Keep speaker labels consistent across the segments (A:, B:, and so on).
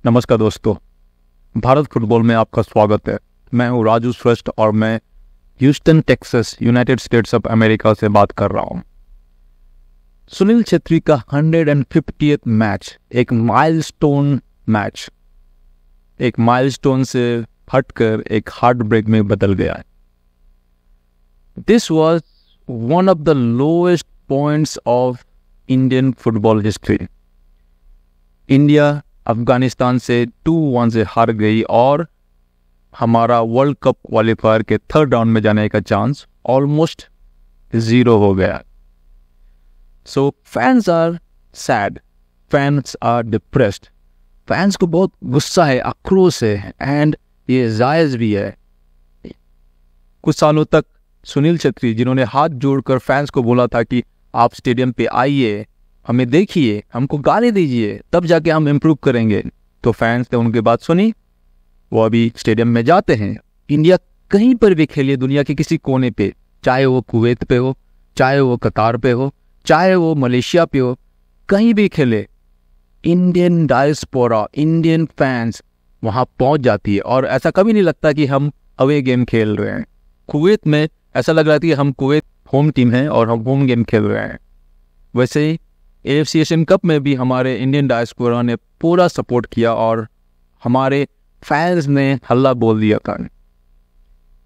A: नमस्कार दोस्तों, भारत फुटबॉल में आपका स्वागत है। मैं हूं राजू श्रेष्ठ और मैं Houston Texas United states of America से बात कर रहा हूं। सुनील छेत्री का 150th मैच एक माइलस्टोन मैच, एक माइलस्टोन से हटकर एक हार्ट ब्रेक में बदल गया है। This was one of the lowest points of Indian football history. India Afghanistan से 2-1 से हार गई और हमारा वर्ल्ड कप क्वालिफायर के थर्ड राउंड में जाने का चांस ऑलमोस्ट 0 हो गया। So fans are sad, fans are depressed, fans को बहुत गुस्सा है, आक्रोश है, एंड ये जायज़ भी है। कुछ सालों तक सुनील छेत्री, जिन्होंने हाथ जोड़कर फैंस को बोला था कि आप स्टेडियम पे आइए, हमें देखिए, हमको गाली दीजिए, तब जाके हम इम्प्रूव करेंगे, तो फैंस ने उनकी बात सुनी। वो अभी स्टेडियम में जाते हैं। इंडिया कहीं पर भी खेलिए दुनिया के किसी कोने पे, चाहे वो कुवैत पे हो, चाहे वो कतार पे हो, चाहे वो मलेशिया पे हो, कहीं भी खेले, इंडियन डायस्पोरा, इंडियन फैंस वहाँ पहुँच जाती है। और ऐसा कभी नहीं लगता कि हम अवे गेम खेल रहे हैं। कुवैत में ऐसा लग रहा था कि हम कुवैत होम टीम हैं और हम होम गेम खेल रहे हैं। वैसे ही AFC एशियन कप में भी हमारे इंडियन डायस्पोरा ने पूरा सपोर्ट किया और हमारे फैंस ने हल्ला बोल दिया था।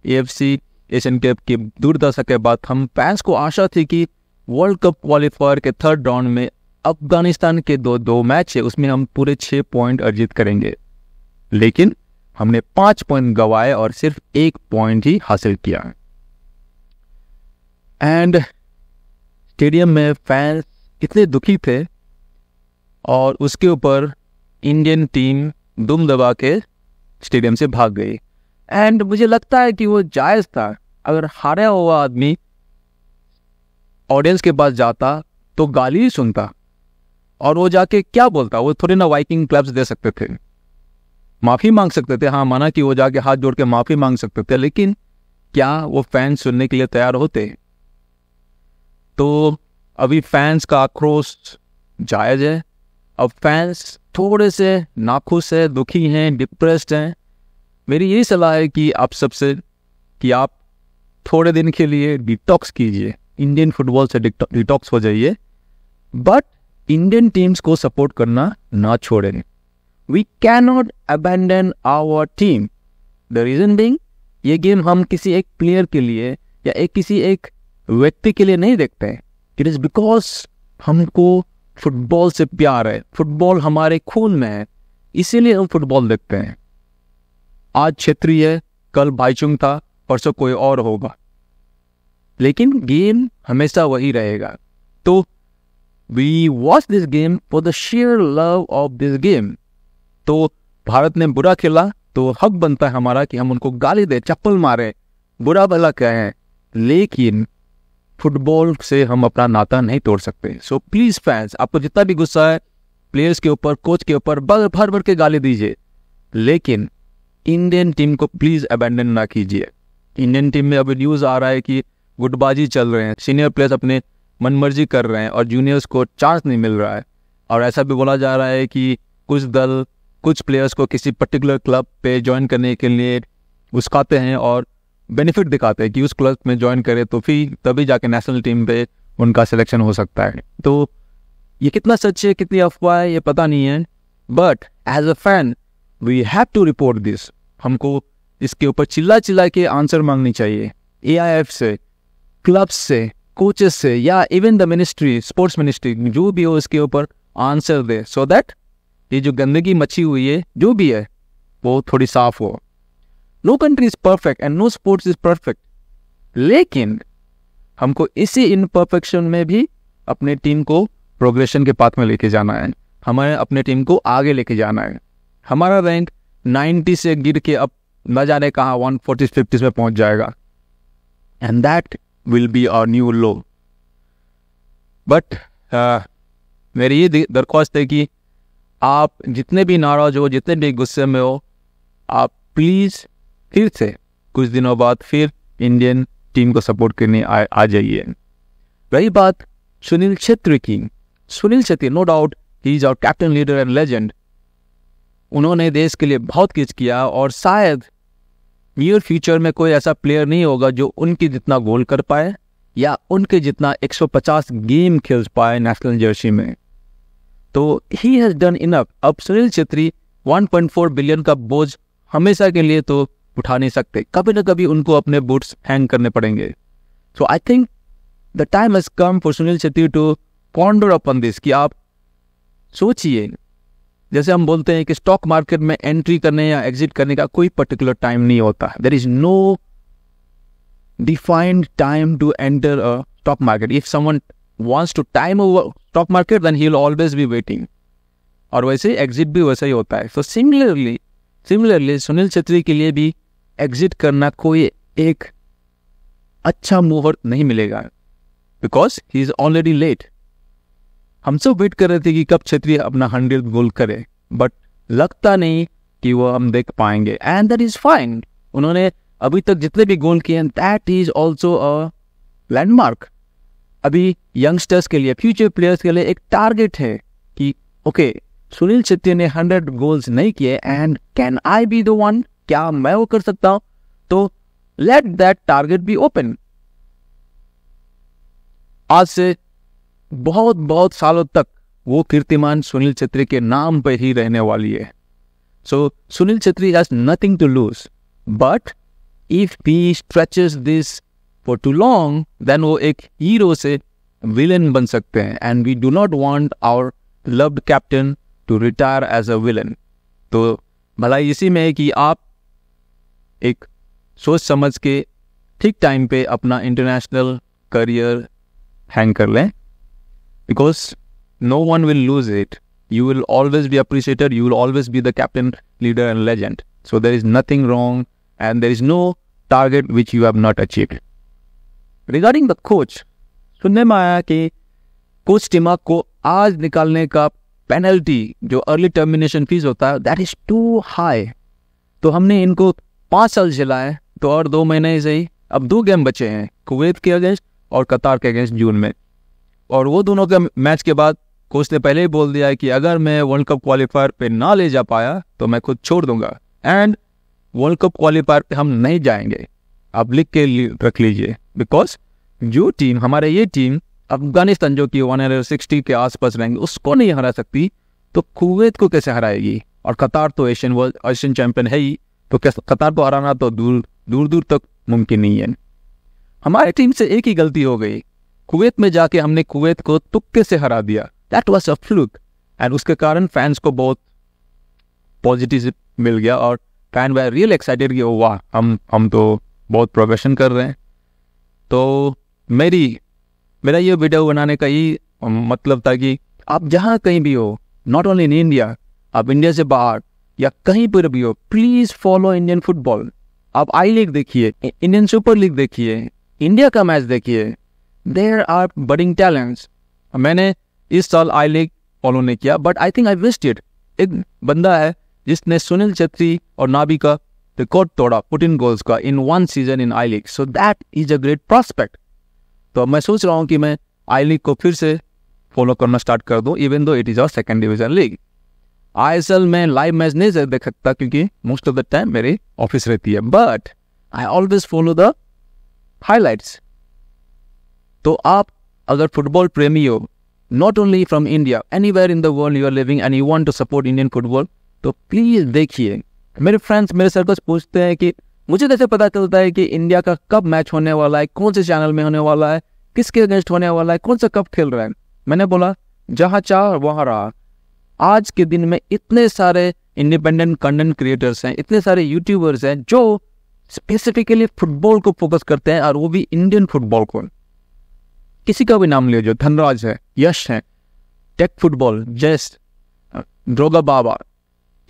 A: AFC एशियन कप की दुर्दशा के बाद हम फैंस को आशा थी कि वर्ल्ड कप क्वालिफायर के थर्ड राउंड में अफगानिस्तान के दो मैच है, उसमें हम पूरे 6 पॉइंट अर्जित करेंगे, लेकिन हमने 5 पॉइंट गंवाए और सिर्फ 1 पॉइंट ही हासिल किया। एंड स्टेडियम में फैंस कितने दुखी थे और उसके ऊपर इंडियन टीम दुम दबा के स्टेडियम से भाग गई। एंड मुझे लगता है कि वो जायज़ था। अगर हारा हुआ आदमी ऑडियंस के पास जाता तो गाली ही सुनता, और वो जाके क्या बोलता? वो थोड़ी ना वाइकिंग क्लब्स दे सकते थे, माफ़ी मांग सकते थे। हाँ, माना कि वो जाके हाथ जोड़ के माफ़ी मांग सकते थे, लेकिन क्या वो फैंस सुनने के लिए तैयार होते? तो अभी फैंस का आक्रोश जायज़ है। अब फैंस थोड़े से नाखुश है, दुखी हैं, डिप्रेस्ड हैं। मेरी यही सलाह है कि आप सबसे कि आप थोड़े दिन के लिए डिटॉक्स कीजिए, इंडियन फुटबॉल से डिटॉक्स हो जाइए, बट इंडियन टीम्स को सपोर्ट करना ना छोड़ें। We can not abandon our team. The reason being, ये गेम हम किसी एक प्लेयर के लिए या किसी एक व्यक्ति के लिए नहीं देखते हैं। इट इज़ बिकॉज हमको फुटबॉल से प्यार है, फुटबॉल हमारे खून में है, इसीलिए हम फुटबॉल देखते हैं। आज छेत्री है, कल भाईचुंग था, परसों कोई और होगा, लेकिन गेम हमेशा वही रहेगा। तो we watch this game for the share love of this game. तो भारत ने बुरा खेला तो हक बनता है हमारा कि हम उनको गाली दे, चप्पल मारे, बुरा भला कहें, लेकिन फुटबॉल से हम अपना नाता नहीं तोड़ सकते। सो प्लीज़ फैंस, आपको जितना भी गुस्सा है प्लेयर्स के ऊपर, कोच के ऊपर, भर भर के गाली दीजिए, लेकिन इंडियन टीम को प्लीज़ अबैंडन ना कीजिए। इंडियन टीम में अभी न्यूज़ आ रहा है कि गुटबाजी चल रहे हैं, सीनियर प्लेयर्स अपने मनमर्जी कर रहे हैं और जूनियर्स को चांस नहीं मिल रहा है। और ऐसा भी बोला जा रहा है कि कुछ दल कुछ प्लेयर्स को किसी पर्टिकुलर क्लब पे ज्वाइन करने के लिए उस्काते हैं और बेनिफिट दिखाते हैं कि उस क्लब में ज्वाइन करे तो फिर तभी जाके नेशनल टीम पे उनका सिलेक्शन हो सकता है। तो ये कितना सच है, कितनी अफवाह है, ये पता नहीं है, but as a fan we have to report this. हमको इसके ऊपर चिल्ला के आंसर मांगनी चाहिए, AIF से, क्लब्स से, कोचेस से, या even the ministry, sports ministry, जो भी हो, इसके ऊपर आंसर दे, सो दैट ये जो गंदगी मची हुई है जो भी है वो थोड़ी साफ हो। No country is perfect and no sports is perfect, लेकिन हमको इसी इनपरफेक्शन में भी अपने टीम को प्रोग्रेशन के पाथ में लेके जाना है, हमें अपने टीम को आगे लेके जाना है। हमारा रैंक 90 से गिर के अब न जाने कहाँ 140-50 में पहुंच जाएगा, and that will be our new low. But मेरी ये दरख्वास्त है कि आप जितने भी नाराज हो, जितने भी गुस्से में हो, आप प्लीज़ फिर से कुछ दिनों बाद फिर इंडियन टीम को सपोर्ट करने आ जाइए। रही बात सुनील छेत्री की, Sunil Chhetri no doubt he is our captain, leader and legend, उन्होंने देश के लिए बहुत कुछ किया और शायद नियर फ्यूचर में कोई ऐसा प्लेयर नहीं होगा जो उनकी जितना गोल कर पाए या उनके जितना 150 गेम खेल पाए नेशनल जर्सी में। तो ही हैज डन इनफ। अब सुनील छेत्री 1.4 बिलियन का बोझ हमेशा के लिए तो उठा नहीं सकते, कभी ना कभी उनको अपने बूट्स हैंग करने पड़ेंगे। So I think the time has come for Sunil Chhetri to ponder upon this, कि आप सोचिए। जैसे हम बोलते हैं कि स्टॉक मार्केट में एंट्री करने या एग्जिट करने का कोई पर्टिकुलर टाइम नहीं होता। There is no defined time to enter a stock market. If someone wants to time over stock market then he will always be waiting, और वैसे एग्जिट भी वैसा ही होता है। सो सिमिलरली सुनील छेत्री के लिए भी एग्जिट करना कोई एक अच्छा मुहूर्त नहीं मिलेगा, because he is already late. हम सब वेट कर रहे थे कि कब छेत्री अपना 100 गोल करे, बट लगता नहीं कि वो हम देख पाएंगे, एंड दैट इज फाइन। उन्होंने अभी तक जितने भी गोल किए हैं, that is also a landmark. अभी यंगस्टर्स के लिए, फ्यूचर प्लेयर्स के लिए एक टारगेट है कि ओके, सुनील छेत्री ने 100 गोल्स नहीं किए and can I be the one, क्या मैं वो कर सकता हूं? तो let that target be open. आज से बहुत बहुत सालों तक वो कीर्तिमान सुनील छेत्री के नाम पर ही रहने वाली है। So Sunil Chhetri has nothing to lose, but if he stretches this for too long then वो एक हीरो से विलन बन सकते हैं, and we do not want our loved captain to retire as a villain. तो भलाई इसी में है कि आप एक सोच समझ के ठीक टाइम पे अपना इंटरनेशनल करियर हैंग कर लें, because no one will lose it. You will always be appreciated. You will always be the captain, leader and legend. So there is nothing wrong and there is no target which you have not achieved. Regarding the coach, सुनने में आया कि coach टिमाक को आज निकालने का penalty जो early termination fees होता है दैट इज टू हाई। तो हमने इनको 5 साल झेलाए, तो और 2 महीने से ही अब 2 गेम बचे हैं, कुवैत के अगेंस्ट और कतार के अगेंस्ट जून में। और वो दोनों के मैच के बाद कोच ने पहले ही बोल दिया है कि अगर मैं वर्ल्ड कप क्वालिफायर पे ना ले जा पाया तो मैं खुद छोड़ दूंगा, एंड वर्ल्ड कप क्वालिफायर पे हम नहीं जाएंगे। आप लिख के रख लीजिए, बिकॉज जो टीम हमारे ये टीम अफगानिस्तान जो कि 160 के आसपास रहेंगे उसको नहीं हरा सकती, तो कुवैत को कैसे हराएगी? और कतार तो एशियन चैंपियन है ही, तो कतार को हराना तो दूर तक मुमकिन नहीं है। हमारी टीम से एक ही गलती हो गई, कुवैत में जाके हमने कुवैत को तुक्के से हरा दिया। That was a fluke, and उसके कारण फैंस को बहुत पॉजिटिव मिल गया और फैन वर रियल एक्साइटेड कि वाह, हम तो बहुत प्रोग्रेशन कर रहे हैं। तो मेरा ये वीडियो बनाने का ही मतलब था कि आप जहाँ कहीं भी हो, नॉट ओनली इन इंडिया, आप इंडिया से बाहर या कहीं पर भी हो, प्लीज फॉलो इंडियन फुटबॉल। आप आई लीग देखिए, इंडियन सुपर लीग देखिए, इंडिया का मैच देखिए, देयर आर बडिंग टैलेंट्स। मैंने इस साल आई लीग फॉलो नहीं किया, but I think I wished it. एक बंदा है जिसने सुनील छेत्री और नाबी का रिकॉर्ड तोड़ा 14 गोल्स का इन 1 season in I league, so that is a great prospect. तो अब मैं सोच रहा हूँ कि मैं आई लीग को फिर से फॉलो करना स्टार्ट कर दूँ, even though it is our 2nd division league. ISL में लाइव मैच नहीं देख सकता क्योंकि मोस्ट ऑफ द टाइम मेरी ऑफिस रहती है, but I always follow the highlights. तो आप अगर फुटबॉल प्रेमी हो, not only from India, anywhere in the world you are living and you want to support Indian football, तो प्लीज देखिए। मेरे फ्रेंड्स, मेरे सर्कल्स पूछते हैं कि मुझे कैसे पता चलता है कि इंडिया का कब मैच होने वाला है, कौन से चैनल में होने वाला है, किसके अगेंस्ट होने वाला है, कौन सा कब खेल रहा है। मैंने बोला जहाँ चाह वहाँ रहा। आज के दिन में इतने सारे इंडिपेंडेंट कंटेंट क्रिएटर्स हैं, इतने सारे यूट्यूबर्स हैं जो स्पेसिफिकली फुटबॉल को फोकस करते हैं, और वो भी इंडियन फुटबॉल को। किसी का भी नाम ले, जो धनराज है, यश है, टेक फुटबॉल, जस्ट ड्रोगा बाबा,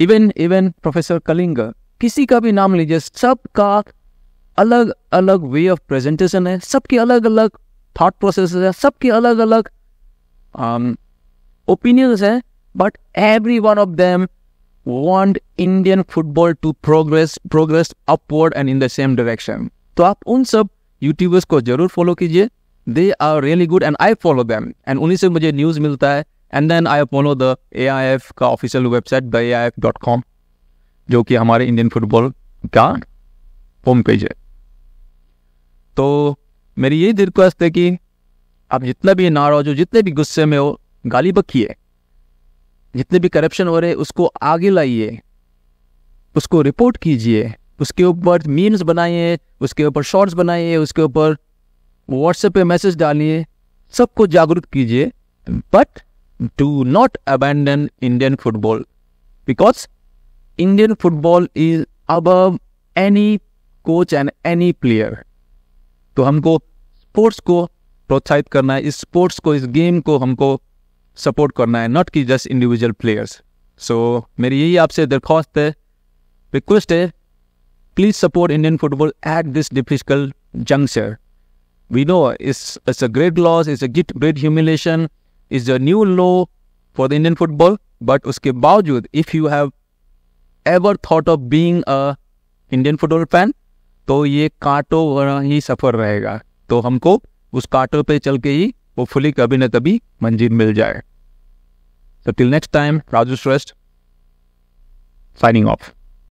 A: इवन प्रोफेसर कलिंगा, किसी का भी नाम लीजिए, सबका अलग अलग वे ऑफ प्रेजेंटेशन है, सबकी अलग अलग थॉट प्रोसेस है, सबकी अलग अलग ओपिनियंस है, but every one of them want Indian football to progress upward and in the same direction. तो आप उन सब यूट्यूबर्स को जरूर फॉलो कीजिए, they are really good and I follow them, and उन्हीं से मुझे न्यूज़ मिलता है, and then I follow the AIF का ऑफिशियल वेबसाइट theaif.com, जो कि हमारे इंडियन फुटबॉल का होम पेज है। तो मेरी यही रिक्वेस्ट है कि आप जितना भी नाराज हो, जितने भी गुस्से में हो, गाली बकिए, जितने भी करप्शन हो रहे उसको आगे लाइए, उसको रिपोर्ट कीजिए, उसके ऊपर मीम्स बनाइए, उसके ऊपर शॉर्ट्स बनाइए, उसके ऊपर व्हाट्सएप पे मैसेज डालिए, सबको जागरूक कीजिए। But do not abandon Indian football, because Indian football is above any coach and any player. तो हमको स्पोर्ट्स को प्रोत्साहित करना है, इस स्पोर्ट्स को, इस गेम को हमको सपोर्ट करना है, नॉट कि जस्ट इंडिविजुअल प्लेयर्स। सो मेरी यही आपसे दरख्वास्त है, रिक्वेस्ट है, please support Indian football at this difficult juncture. We know it's a great loss, it's a great humiliation, it's a new low for the Indian football. But उसके बावजूद, if you have ever thought of being a Indian football fan, तो ये कांटों भरा ही सफर रहेगा। तो हमको उस कांटों पे चल के ही वो फुली कभी न कभी मंजिल मिल जाए। So till next time, Raju Shrestha signing off.